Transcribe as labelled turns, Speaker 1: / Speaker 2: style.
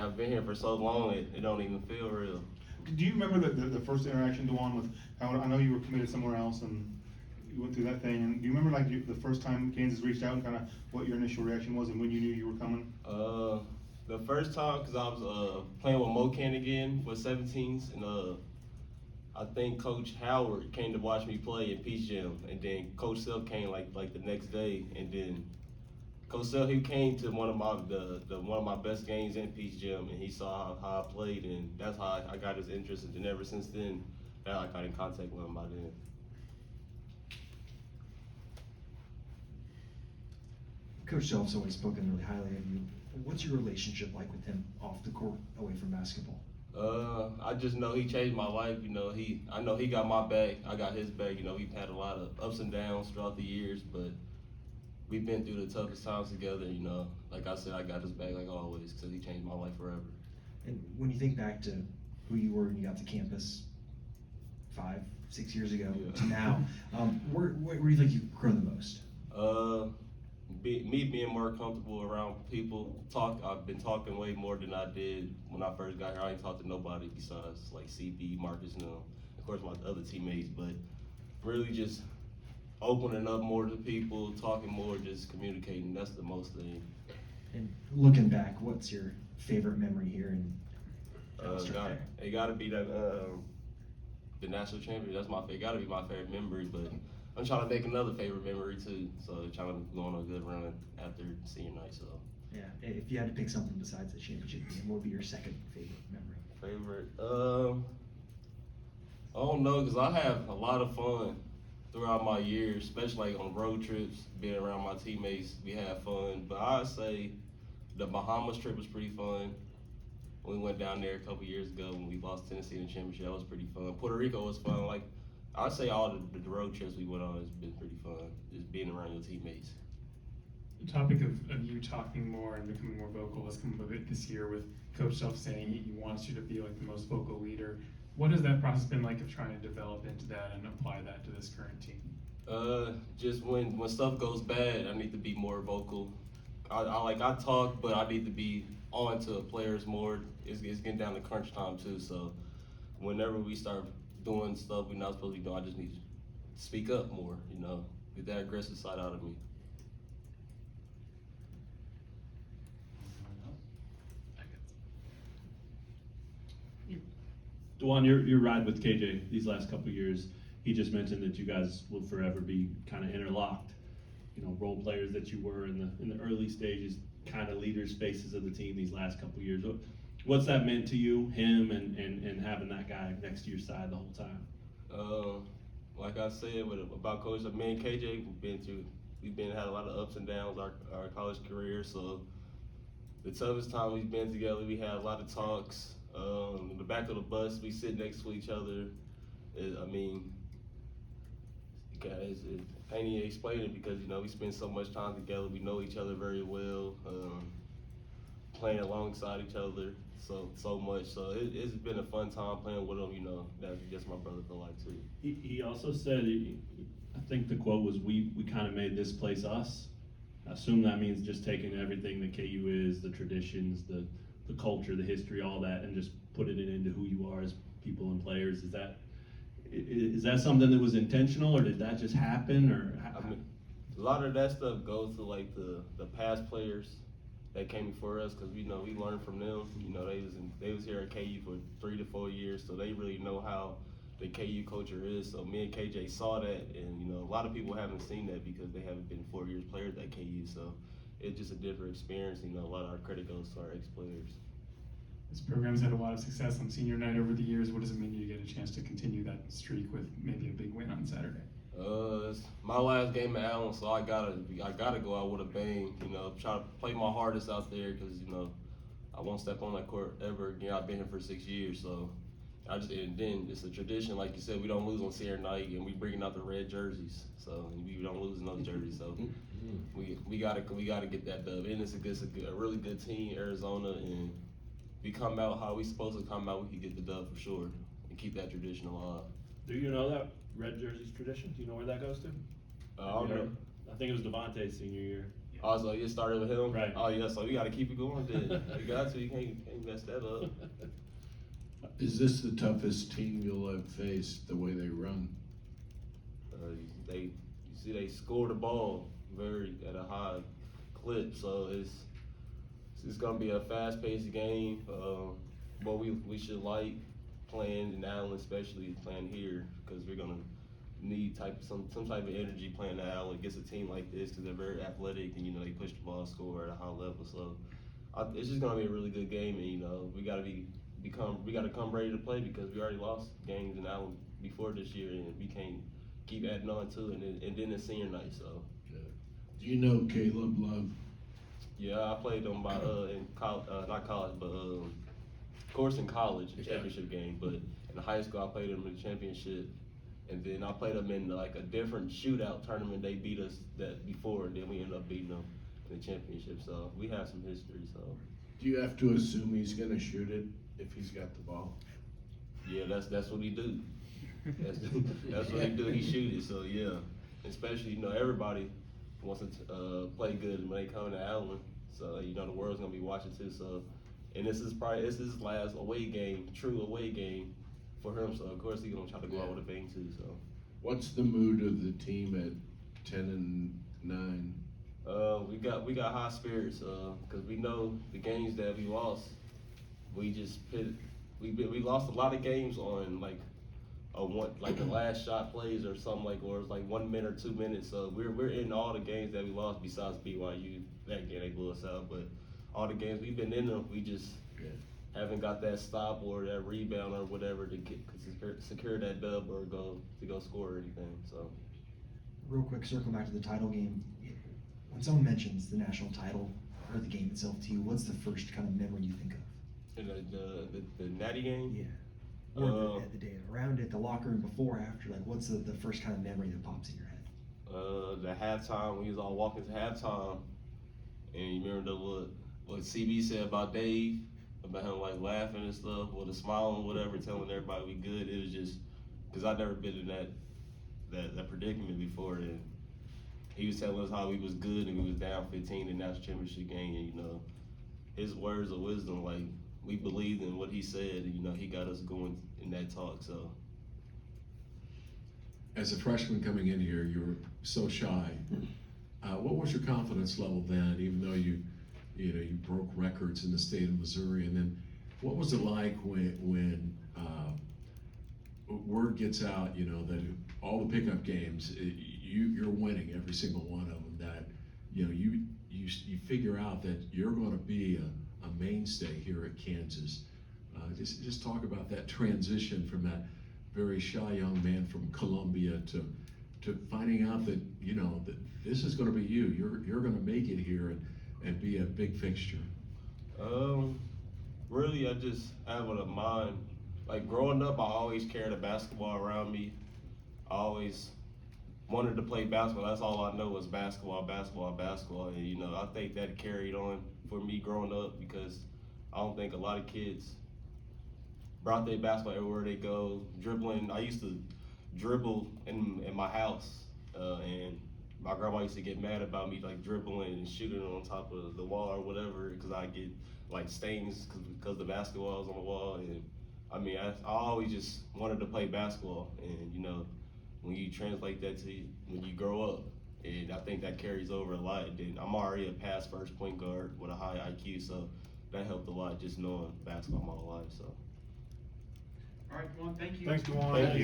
Speaker 1: I've been here for so long, it don't even feel real.
Speaker 2: Do you remember the first interaction, Dajuan, with how I know you were committed somewhere else and you went through that thing, and do you remember like the first time Kansas reached out and kind of what your initial reaction was and when you knew you were coming?
Speaker 1: The first time, cause I was playing with Mocan again with 17s, and I think Coach Howard came to watch me play in Peach Jam, and then Coach Self came like the next day, and then Coach Self, he came to one of my best games in Peach Jam, and he saw how I played, and that's how I got his interest, and then ever since then, I got in contact with him by then.
Speaker 3: Coach Self's always spoken really highly of you. What's your relationship like with him off the court, away from basketball?
Speaker 1: I just know he changed my life. You know, I know he got my back. I got his back. You know, we've had a lot of ups and downs throughout the years, but we've been through the toughest times together. You know, like I said, I got his back like always because he changed my life forever.
Speaker 3: And when you think back to who you were when you got to campus 5, 6 years ago to now, where do you think you've grown the most?
Speaker 1: Me being more comfortable around people. I've been talking way more than I did when I first got here. I ain't talked to nobody besides like CB, Marcus, and of course my other teammates. But really just opening up more to people, talking more, just communicating. That's the most thing.
Speaker 3: And looking back, what's your favorite memory here in
Speaker 1: it gotta be that the national champion. That's it gotta be my favorite memory, but I'm trying to make another favorite memory too. So trying to go on a good run after senior night. So
Speaker 3: yeah, if you had to pick something besides the championship game, what would be your second favorite memory?
Speaker 1: Favorite? I don't know, cause I have a lot of fun throughout my years, especially like on road trips, being around my teammates. We have fun, but I'd say the Bahamas trip was pretty fun. We went down there a couple years ago when we lost Tennessee in the championship. That was pretty fun. Puerto Rico was fun. Like I'd say all the road trips we went on has been pretty fun. Just being around your teammates.
Speaker 4: The topic of you talking more and becoming more vocal has come up a bit this year with Coach Self saying he wants you to be like the most vocal leader. What has that process been like of trying to develop into that and apply that to this current team?
Speaker 1: Just when stuff goes bad, I need to be more vocal. I talk, but I need to be on to players more. It's getting down to crunch time too. So whenever we start doing stuff we're not supposed to be doing, I just need to speak up more. You know, get that aggressive side out of me.
Speaker 5: Dajuan, your ride with KJ these last couple of years, he just mentioned that you guys will forever be kind of interlocked. You know, role players that you were in the early stages, kind of leaders, faces of the team these last couple of years. What's that meant to you, him, and having that guy next to your side the whole time?
Speaker 1: Like I said about Coach, me and KJ, we've had a lot of ups and downs our college career. So the toughest time we've been together, we had a lot of talks. In the back of the bus, we sit next to each other. Guys, can't even explain it because you know we spend so much time together. We know each other very well, playing alongside each other so much. So it's been a fun time playing with him. You know, that's just my brother for life too.
Speaker 5: He also said, I think the quote was, "We kind of made this place us." I assume that means just taking everything that KU is, the traditions, the culture, the history, all that, and just putting it into who you are as people and players. Is that something that was intentional, or did that just happen, or?
Speaker 1: A lot of that stuff goes to like the past players that came before us, because we know we learned from them. You know, they was here at KU for 3 to 4 years, so they really know how the KU culture is. So me and KJ saw that, and you know, a lot of people haven't seen that because they haven't been 4 years players at KU. So it's just a different experience. You know, a lot of our credit goes to our ex-players.
Speaker 4: This program's had a lot of success on senior night over the years. What does it mean to you to get a chance to continue that streak with maybe a big win on Saturday?
Speaker 1: It's my last game at Allen, so I gotta go out with a bang. You know, try to play my hardest out there because you know I won't step on that court ever again. I've been here for 6 years, so and then it's a tradition, like you said, we don't lose on senior night, and we bringing out the red jerseys, so we don't lose in those jerseys. So we gotta get that dub, and it's a really good team, Arizona, and we come out how we supposed to come out. We can get the dub for sure and keep that tradition alive.
Speaker 5: Do you know that red jerseys tradition? Do you know where that goes to?
Speaker 1: I don't know.
Speaker 5: I think it was Devontae's senior year.
Speaker 1: Also, you started with him?
Speaker 5: Right.
Speaker 1: Oh, yeah, so we gotta keep it going then. You got to, you can't mess that up.
Speaker 6: Is this the toughest team you'll have faced, the way they run?
Speaker 1: You see they score the ball at a high clip, so it's gonna be a fast-paced game. But we should like playing in Allen, especially playing here, because we're gonna need some type of energy playing at Allen against a team like this, because they're very athletic and they push the ball, score at a high level. So it's just gonna be a really good game, and we gotta come ready to play, because we already lost games in Allen before this year, and we can't keep adding on to it. And then it's senior night, so.
Speaker 6: Do you know Caleb Love?
Speaker 1: Yeah, I played them in college, not college, but of course in college, the championship game. But in high school, I played them in the championship, and then I played them in like a different shootout tournament. They beat us that before, and then we ended up beating them in the championship. So we have some history. So
Speaker 6: Do you have to assume he's gonna shoot it if he's got the ball?
Speaker 1: yeah, that's what he do. That's what he do. He shoot it. So yeah, especially everybody wants to play good when they come to Allen. So the world's gonna be watching too. So, and this is his last away game, true away game for him. So of course he's gonna try to go out with a bang too. So.
Speaker 6: What's the mood of the team at 10-9?
Speaker 1: We got high spirits, cause we know the games that we lost. We lost a lot of games on like the last shot plays or something or it's like 1 minute or 2 minutes. So we're in all the games that we lost besides BYU. That game they blew us out, but all the games we've been in them, we just haven't got that stop or that rebound or whatever to secure that dub or go score or anything. So.
Speaker 3: Real quick, circle back to the title game. When someone mentions the national title or the game itself to you, what's the first kind of memory you think of?
Speaker 1: The Natty game?
Speaker 3: Yeah. Or the day around it, the locker room before, after, like what's the first kind of memory that pops in your head?
Speaker 1: The halftime, when he was all walking to halftime, and you remember what CB said about Dave, about him like laughing and stuff, with a smile and whatever, telling everybody we good. It was just, cause I'd never been in that predicament before, and he was telling us how we was good and we was down 15 in the national championship game, and his words of wisdom, like, we believed in what he said, and he got us going in that talk. So,
Speaker 6: As a freshman coming in here, you were so shy. What was your confidence level then, even though you broke records in the state of Missouri? And then what was it like when word gets out, that all the pickup games, you're winning every single one of them, that you figure out that you're going to be a mainstay here at Kansas. Just talk about that transition from that very shy young man from Columbia to finding out that that this is going to be you. You're going to make it here and be a big fixture.
Speaker 1: Really, I just have a mind. Like growing up, I always carried a basketball around me. I always wanted to play basketball. That's all I know was basketball. And I think that carried on for me growing up, because I don't think a lot of kids brought their basketball everywhere they go, dribbling. I used to dribble in my house, and my grandma used to get mad about me like dribbling and shooting on top of the wall or whatever, because I get like stains because the basketball was on the wall. And I always just wanted to play basketball, and when you translate that to when you grow up, and I think that carries over a lot. And then I'm already a pass first point guard with a high IQ, so that helped a lot just knowing basketball my whole life. So.
Speaker 4: All right, Dajuan, thank you.
Speaker 2: Thanks, Dajuan.
Speaker 1: Thank you.